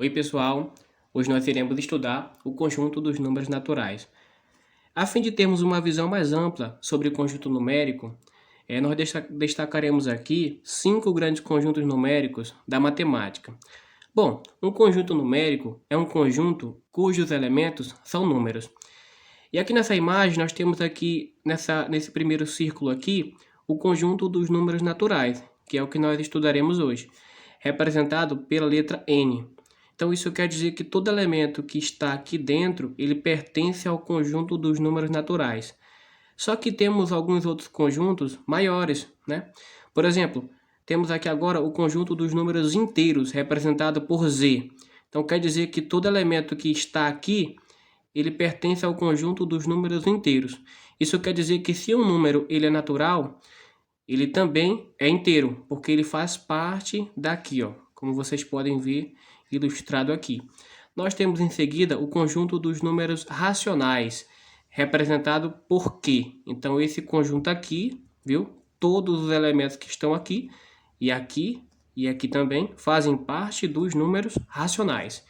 Oi pessoal, hoje nós iremos estudar o conjunto dos números naturais. A fim de termos uma visão mais ampla sobre o conjunto numérico, nós destacaremos aqui 5 grandes conjuntos numéricos da matemática. Bom, um conjunto numérico é um conjunto cujos elementos são números. E aqui nessa imagem nós temos aqui, nesse primeiro círculo aqui, o conjunto dos números naturais, que é o que nós estudaremos hoje, representado pela letra N. Então isso quer dizer que todo elemento que está aqui dentro, ele pertence ao conjunto dos números naturais. Só que temos alguns outros conjuntos maiores, né? Por exemplo, temos aqui agora o conjunto dos números inteiros, representado por Z. Então quer dizer que todo elemento que está aqui, ele pertence ao conjunto dos números inteiros. Isso quer dizer que se um número ele é natural, ele também é inteiro, porque ele faz parte daqui, ó, como vocês podem ver ilustrado aqui. Nós temos em seguida o conjunto dos números racionais, representado por Q. Então esse conjunto aqui, viu? Todos os elementos que estão aqui e aqui também fazem parte dos números racionais.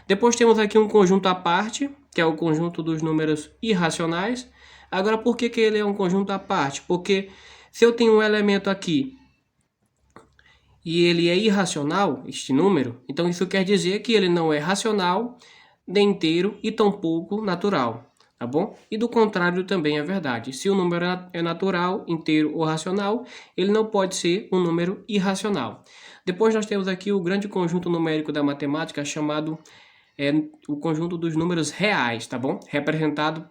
Depois temos aqui um conjunto à parte, que é o conjunto dos números irracionais. Agora, por que ele é um conjunto à parte? Porque se eu tenho um elemento aqui e ele é irracional, este número, então isso quer dizer que ele não é racional, nem inteiro e tampouco natural, tá bom? E do contrário também é verdade. Se o número é natural, inteiro ou racional, ele não pode ser um número irracional. Depois nós temos aqui o grande conjunto numérico da matemática chamado o conjunto dos números reais, tá bom? Representado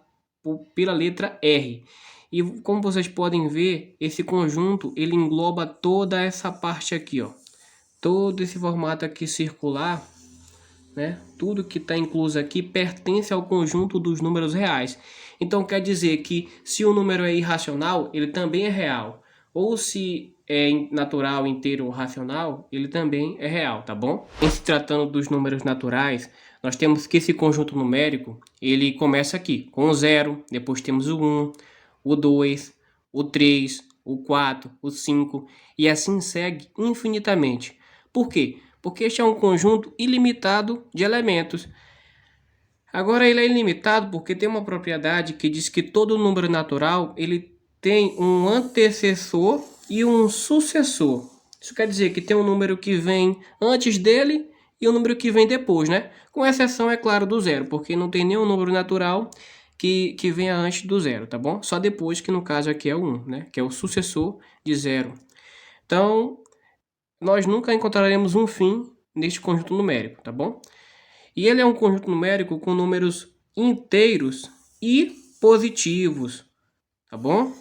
pela letra R. E como vocês podem ver, esse conjunto ele engloba toda essa parte aqui, ó. Todo esse formato aqui circular, né? Tudo que está incluso aqui pertence ao conjunto dos números reais. Então quer dizer que se o número é irracional, ele também é real. Ou se é natural, inteiro ou racional, ele também é real, tá bom? Em se tratando dos números naturais, nós temos que esse conjunto numérico, ele começa aqui com o 0, depois temos o 1, o 2, o 3, o 4, o 5 e assim segue infinitamente. Por quê? Porque este é um conjunto ilimitado de elementos. Agora ele é ilimitado porque tem uma propriedade que diz que todo número natural ele tem um antecessor e um sucessor. Isso quer dizer que tem um número que vem antes dele e um número que vem depois, né? Com exceção, é claro, do zero, porque não tem nenhum número natural que venha antes do zero, tá bom? Só depois, que no caso aqui é o 1, né? Que é o sucessor de zero. Então, nós nunca encontraremos um fim neste conjunto numérico, tá bom? E ele é um conjunto numérico com números inteiros e positivos, tá bom?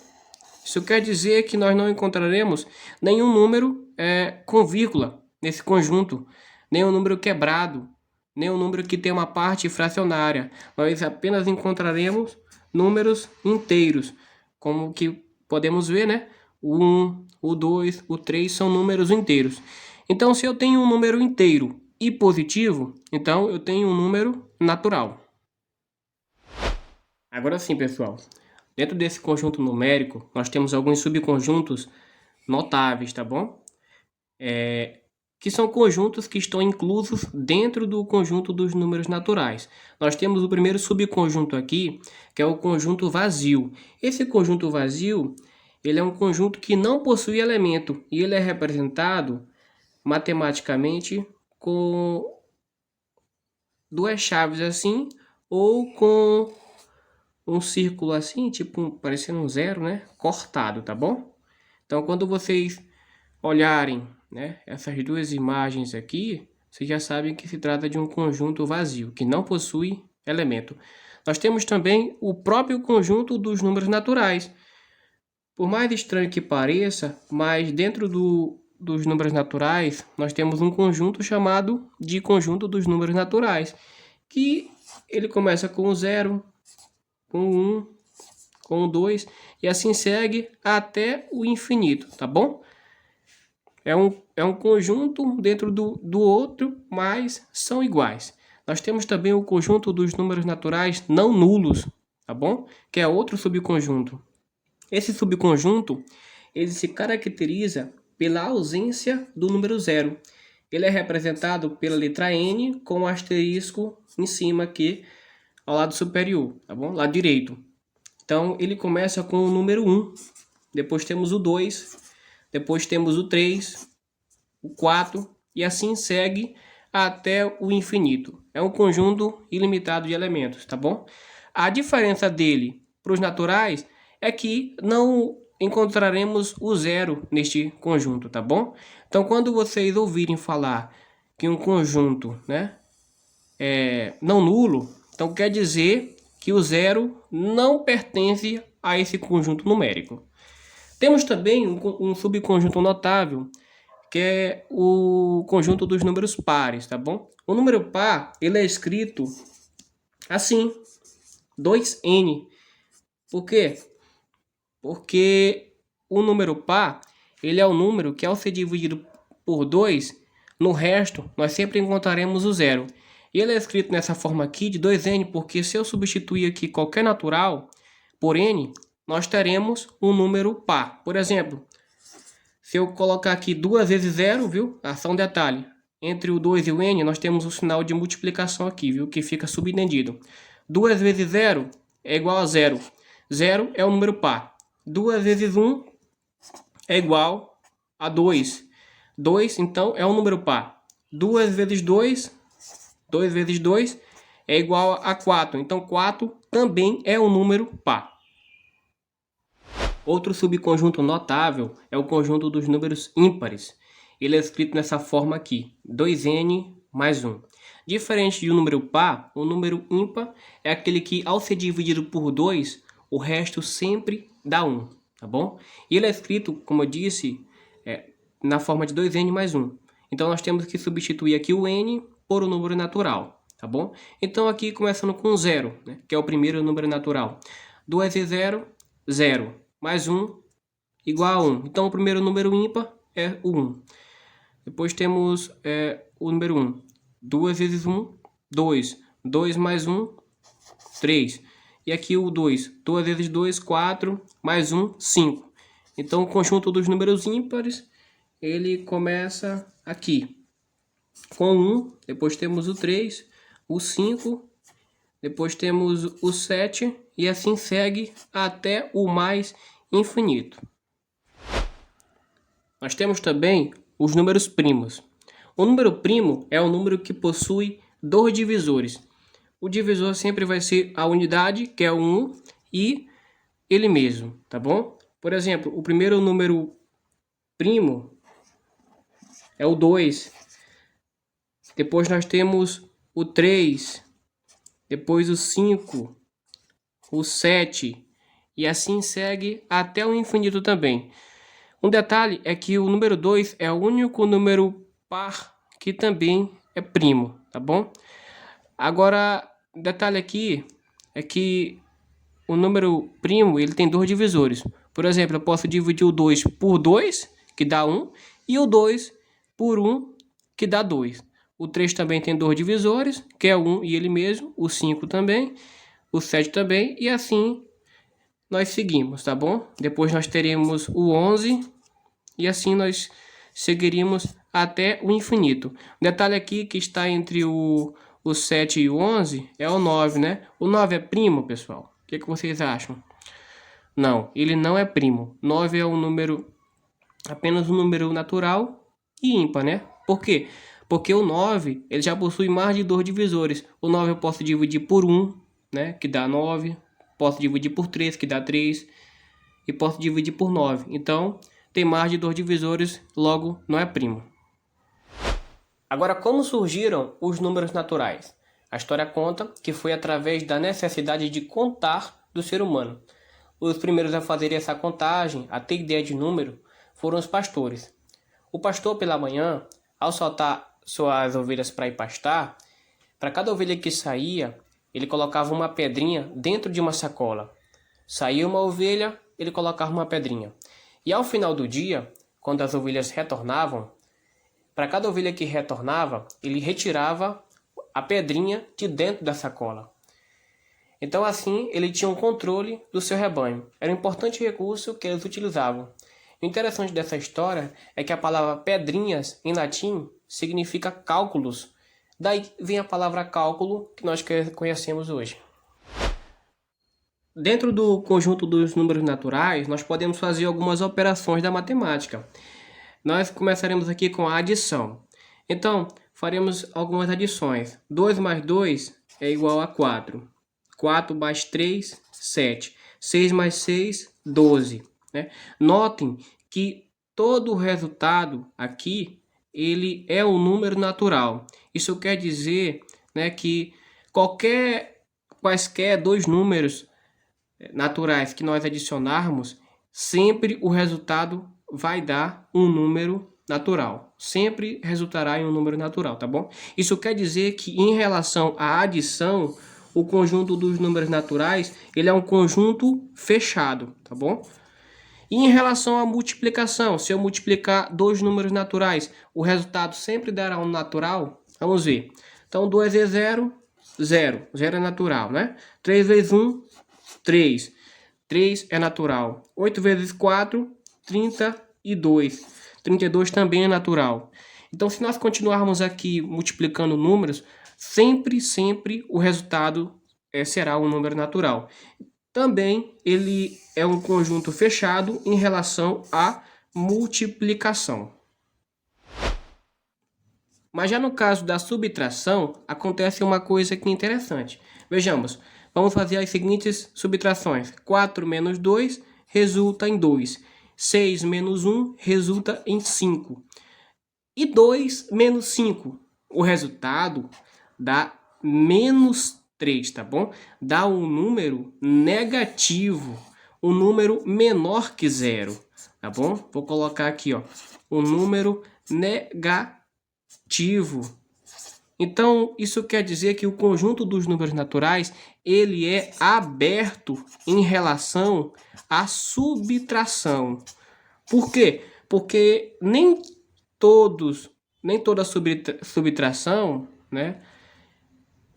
Isso quer dizer que nós não encontraremos nenhum número com vírgula nesse conjunto, nenhum número quebrado, nenhum número que tem uma parte fracionária. Nós apenas encontraremos números inteiros, como que podemos ver, né? O 1, o 2, o 3 são números inteiros. Então, se eu tenho um número inteiro e positivo, então eu tenho um número natural. Agora sim, pessoal. Dentro desse conjunto numérico, nós temos alguns subconjuntos notáveis, tá bom? Que são conjuntos que estão inclusos dentro do conjunto dos números naturais. Nós temos o primeiro subconjunto aqui, que é o conjunto vazio. Esse conjunto vazio, ele é um conjunto que não possui elemento e ele é representado matematicamente com duas chaves assim, ou com um círculo assim, tipo parecendo um zero, né? Cortado, tá bom? Então, quando vocês olharem, né, essas duas imagens aqui, vocês já sabem que se trata de um conjunto vazio, que não possui elemento. Nós temos também o próprio conjunto dos números naturais. Por mais estranho que pareça, mas dentro dos números naturais, nós temos um conjunto chamado de conjunto dos números naturais, que ele começa com o 0, com o 1, com o 2, e assim segue até o infinito, tá bom? É um conjunto dentro do outro, mas são iguais. Nós temos também o conjunto dos números naturais não nulos, tá bom? Que é outro subconjunto. Esse subconjunto, ele se caracteriza pela ausência do número zero. ele é representado pela letra N com um asterisco em cima aqui ao lado superior, tá bom? Lado direito. Então, ele começa com o número 1, depois temos o 2, depois temos o 3, o 4 e assim segue até o infinito. É um conjunto ilimitado de elementos, tá bom? A diferença dele para os naturais é que não encontraremos o zero neste conjunto, tá bom? Então, quando vocês ouvirem falar que um conjunto, né, é não nulo, então quer dizer que o zero não pertence a esse conjunto numérico. Temos também um subconjunto notável, que é o conjunto dos números pares, tá bom? O número par, ele é escrito assim, 2n. Por quê? Porque o número par, ele é o número que ao ser dividido por 2, no resto nós sempre encontraremos o zero. E ele é escrito nessa forma aqui de 2n, porque se eu substituir aqui qualquer natural por n, nós teremos um número par. Por exemplo, se eu colocar aqui 2 vezes 0, viu? Só um detalhe. Entre o 2 e o n, nós temos o sinal de multiplicação aqui, viu? Que fica subentendido. 2 vezes 0 é igual a 0. 0 é um número par. 2 vezes 1 é igual a 2. 2, então, é um número par. 2 vezes 2, 2 vezes 2 é igual a 4. Então, 4 também é um número par. Outro subconjunto notável é o conjunto dos números ímpares. Ele é escrito nessa forma aqui, 2n mais 1. Diferente de um número par, o número ímpar é aquele que, ao ser dividido por 2, o resto sempre dá 1, tá bom? E ele é escrito, como eu disse, na forma de 2n mais 1. Então, nós temos que substituir aqui o n por o número natural, tá bom? Então, aqui começando com 0, né, que é o primeiro número natural. 2 vezes 0, 0. Mais 1 igual a 1. Então, o primeiro número ímpar é o 1. Depois temos o número 1. 2 vezes 1, 2. 2 mais 1, 3. E aqui o 2. 2 vezes 2, 4. Mais 1, 5. Então, o conjunto dos números ímpares, ele começa aqui. Com 1, depois temos o 3, o 5, depois temos o 7 e assim segue até o mais infinito. Nós temos também os números primos. O número primo é o número que possui dois divisores. O divisor sempre vai ser a unidade, que é o 1, e ele mesmo, tá bom? Por exemplo, o primeiro número primo é o 2. Depois nós temos o 3, depois o 5, o 7, e assim segue até o infinito também. Um detalhe é que o número 2 é o único número par que também é primo, tá bom? Agora, detalhe aqui é que o número primo, ele tem dois divisores. Por exemplo, eu posso dividir o 2 por 2, que dá 1, e o 2 por 1, que dá 2. O 3 também tem dois divisores, que é o 1 e ele mesmo, o 5 também, o 7 também, e assim nós seguimos, tá bom? Depois nós teremos o 11 e assim nós seguiríamos até o infinito. O detalhe aqui que está entre o 7 e o 11 é o 9, né? O 9 é primo, pessoal? O que vocês acham? Não, ele não é primo. 9 é um número, apenas um número natural e ímpar, né? Por quê? Porque o 9 ele já possui mais de dois divisores. O 9 eu posso dividir por 1, né? Que dá 9. Posso dividir por 3, que dá 3. E posso dividir por 9. Então, tem mais de dois divisores, logo não é primo. Agora, como surgiram os números naturais? A história conta que foi através da necessidade de contar do ser humano. Os primeiros a fazerem essa contagem, a ter ideia de número, foram os pastores. O pastor, pela manhã, ao soltar suas ovelhas para ir pastar, para cada ovelha que saía, ele colocava uma pedrinha dentro de uma sacola. Saía uma ovelha, ele colocava uma pedrinha. E ao final do dia, quando as ovelhas retornavam, para cada ovelha que retornava, ele retirava a pedrinha de dentro da sacola. Então assim, ele tinha um controle do seu rebanho. Era um importante recurso que eles utilizavam. O interessante dessa história é que a palavra pedrinhas, em latim, significa cálculos. Daí vem a palavra cálculo que nós conhecemos hoje. Dentro do conjunto dos números naturais, nós podemos fazer algumas operações da matemática. Nós começaremos aqui com a adição. Então, faremos algumas adições. 2 mais 2 é igual a 4. 4 mais 3, 7. 6 mais 6, 12. Né? Notem que todo o resultado aqui, ele é um número natural. Isso quer dizer, né, que quaisquer dois números naturais que nós adicionarmos, sempre o resultado vai dar um número natural. Sempre resultará em um número natural, tá bom? Isso quer dizer que em relação à adição, o conjunto dos números naturais, ele é um conjunto fechado, tá bom? E em relação à multiplicação, se eu multiplicar dois números naturais, o resultado sempre dará um natural? Vamos ver. Então, 2 vezes 0, 0. 0 é natural, né? 3 vezes 1, 3. 3 é natural. 8 vezes 4, 32. 32 também é natural. Então, se nós continuarmos aqui multiplicando números, sempre o resultado será um número natural. Também ele é um conjunto fechado em relação à multiplicação. Mas já no caso da subtração, acontece uma coisa aqui interessante. Vejamos, vamos fazer as seguintes subtrações. 4 menos 2 resulta em 2. 6 menos 1 resulta em 5. E 2 menos 5, o resultado dá menos 3, tá bom? Dá um número negativo, um número menor que 0, tá bom? Vou colocar aqui, ó, um número negativo. Então, isso quer dizer que o conjunto dos números naturais, ele é aberto em relação à subtração. Por quê? Porque nem toda subtração, né,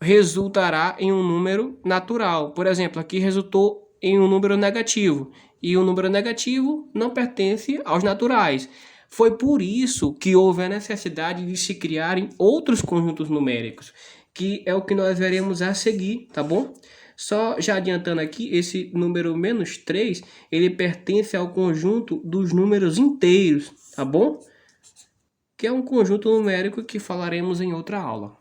resultará em um número natural. Por exemplo, aqui resultou em um número negativo. E o número negativo não pertence aos naturais. Foi por isso que houve a necessidade de se criarem outros conjuntos numéricos, que é o que nós veremos a seguir, tá bom? Só já adiantando aqui, esse número menos 3, ele pertence ao conjunto dos números inteiros, tá bom? Que é um conjunto numérico que falaremos em outra aula.